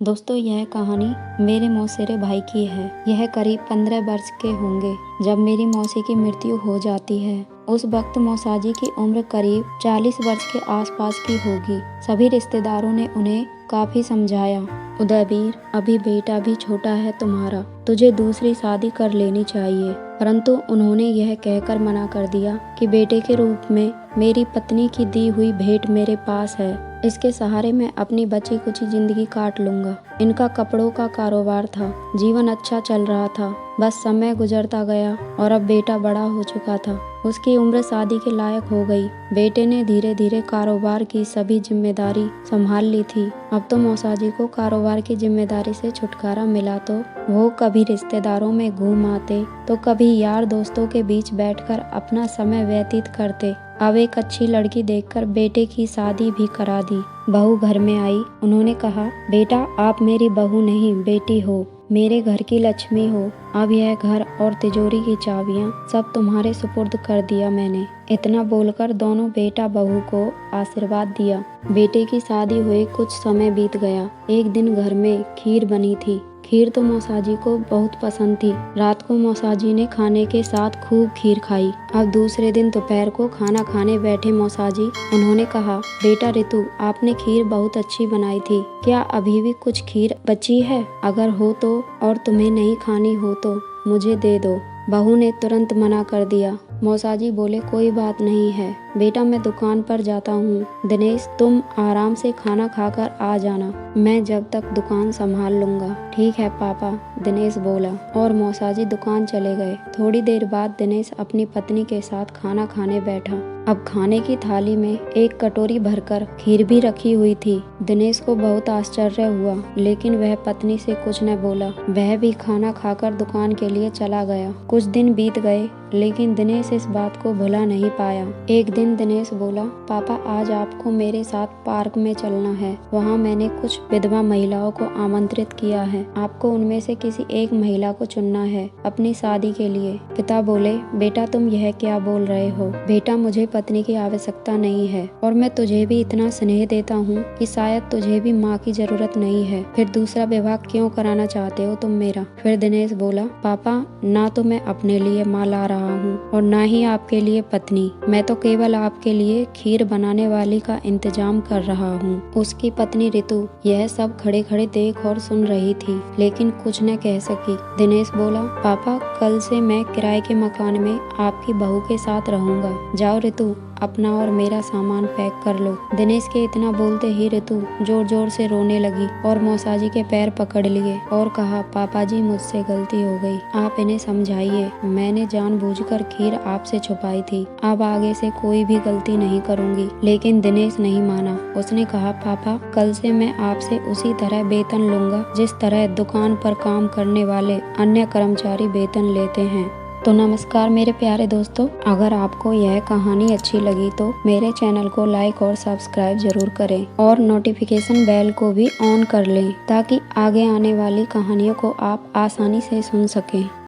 दोस्तों, यह कहानी मेरे मौसेरे भाई की है। यह करीब 15 वर्ष के होंगे जब मेरी मौसी की मृत्यु हो जाती है। उस वक्त मौसाजी की उम्र करीब 40 वर्ष के आसपास की होगी। सभी रिश्तेदारों ने उन्हें काफी समझाया। उदयवीर, अभी बेटा भी छोटा है तुम्हारा, तुझे दूसरी शादी कर लेनी चाहिए। परंतु उन्होंने यह कहकर मना कर दिया कि बेटे के रूप में मेरी पत्नी की दी हुई भेंट मेरे पास है। इसके सहारे मैं अपनी बची कुची जिंदगी काट लूंगा। इनका कपड़ों का कारोबार था, जीवन अच्छा चल रहा था। बस समय गुजरता गया और अब बेटा बड़ा हो चुका था। उसकी उम्र शादी के लायक हो गई। बेटे ने धीरे धीरे कारोबार की सभी जिम्मेदारी संभाल ली थी। अब तो मौसाजी को कारोबार की जिम्मेदारी से छुटकारा मिला तो वो कभी रिश्तेदारों में घूम आते तो कभी यार दोस्तों के बीच बैठकर अपना समय व्यतीत करते। अब एक अच्छी लड़की देखकर बेटे की शादी भी करा दी। बहू घर में आई। उन्होंने कहा, बेटा आप मेरी बहू नहीं बेटी हो, मेरे घर की लक्ष्मी हो। अब यह घर और तिजोरी की चाबियां सब तुम्हारे सुपुर्द कर दिया मैंने। इतना बोलकर दोनों बेटा बहू को आशीर्वाद दिया। बेटे की शादी हुए कुछ समय बीत गया। एक दिन घर में खीर बनी थी। खीर तो मौसाजी को बहुत पसंद थी। रात को मौसाजी ने खाने के साथ खूब खीर खाई। अब दूसरे दिन दोपहर को खाना खाने बैठे मौसाजी। उन्होंने कहा, बेटा रितु, आपने खीर बहुत अच्छी बनाई थी। क्या अभी भी कुछ खीर बची है? अगर हो तो और तुम्हें नहीं खानी हो तो मुझे दे दो। बहू ने तुरंत मना कर दिया। मौसाजी बोले, कोई बात नहीं है बेटा, मैं दुकान पर जाता हूँ। दिनेश, तुम आराम से खाना खाकर आ जाना, मैं जब तक दुकान संभाल लूंगा। ठीक है पापा, दिनेश बोला और मौसाजी दुकान चले गए। थोड़ी देर बाद दिनेश अपनी पत्नी के साथ खाना खाने बैठा। अब खाने की थाली में एक कटोरी भरकर खीर भी रखी हुई थी। दिनेश को बहुत आश्चर्य हुआ, लेकिन वह पत्नी से कुछ न बोला। वह भी खाना खाकर दुकान के लिए चला गया। कुछ दिन बीत गए, लेकिन दिनेश इस बात को भुला नहीं पाया। एक दिन दिनेश बोला, पापा आज आपको मेरे साथ पार्क में चलना है। वहाँ मैंने कुछ विधवा महिलाओं को आमंत्रित किया है। आपको उनमें से किसी एक महिला को चुनना है अपनी शादी के लिए। पिता बोले, बेटा तुम यह क्या बोल रहे हो? बेटा, मुझे पत्नी की आवश्यकता नहीं है और मैं तुझे भी इतना स्नेह देता हूँ कि शायद तुझे भी माँ की जरूरत नहीं है। फिर दूसरा विवाह क्यों कराना चाहते हो तुम मेरा? फिर दिनेश बोला, पापा ना तो मैं अपने लिए माँ ला रहा हूँ और ना ही आपके लिए पत्नी। मैं तो केवल आपके लिए खीर बनाने वाली का इंतजाम कर रहा हूँ। उसकी पत्नी रितु यह सब खड़े खड़े देख और सुन रही थी, लेकिन कुछ न कह सकी। दिनेश बोला, पापा कल से मैं किराए के मकान में आपकी बहू के साथ रहूंगा। जाओ रितु, अपना और मेरा सामान पैक कर लो। दिनेश के इतना बोलते ही रितु जोर जोर से रोने लगी और मौसाजी के पैर पकड़ लिए और कहा, पापा जी मुझसे गलती हो गई, आप इन्हें समझाइए। मैंने जानबूझकर खीर आपसे छुपाई थी। अब आगे से कोई भी गलती नहीं करूंगी। लेकिन दिनेश नहीं माना। उसने कहा, पापा कल से मैं आपसे उसी तरह वेतन लूंगा जिस तरह दुकान पर काम करने वाले अन्य कर्मचारी वेतन लेते हैं। तो नमस्कार मेरे प्यारे दोस्तों, अगर आपको यह कहानी अच्छी लगी तो मेरे चैनल को लाइक और सब्सक्राइब जरूर करें और नोटिफिकेशन बेल को भी ऑन कर लें ताकि आगे आने वाली कहानियों को आप आसानी से सुन सकें।